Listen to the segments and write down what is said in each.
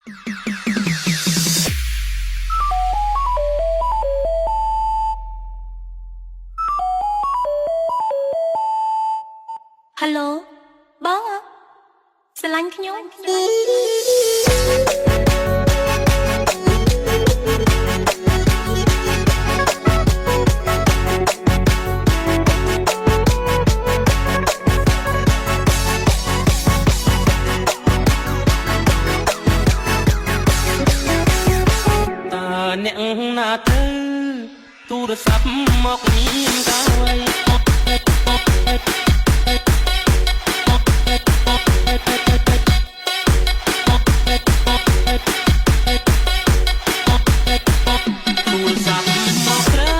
Hello បងស្រឡាញ់ខ្ញុំអ្នកណាទៅទូរស័ព្ទមកមានកាវៃទូរស័ព្ទមកក្រា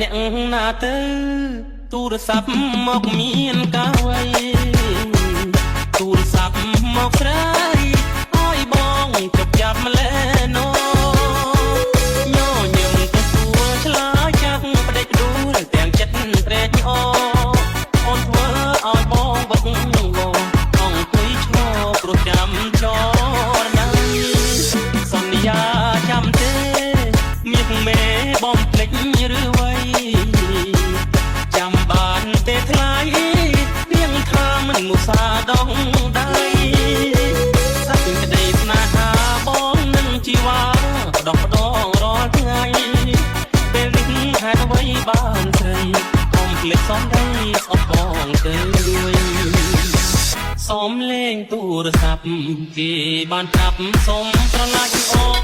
អ្នកណាទៅទូរស័ព្ទមកមានកាវៃទូរស័ព្ទមកស្រីឲ្យបងជប់ចាប់ម្លេណូញញឹមទៅសួរឆ្លើយចាក់ផ្ដេចដួលទាំងចិត្តត្រេកអរអូនធ្វើឲ្យបងវឹកវរអង្គុយឈរព្រោះចាំចរណៃសន្យាចាំទេមាសមេបងភ្លេចឬវៃចាំបានទេថ្លៃនាងថាមិនមុសាដងដៃសាច់ក្តីស្នេហាបងនឹងជីវ៉ាផ្ដោះផ្ដងរាល់ថ្ងៃពេលនេះហេតុអ្វីបានស្រីកុំភ្លេចសំដីស្អប់បងទៅសូមលេងទូរស័ព្ទគេបានប្រាប់សូមស្រឡាញ់អូន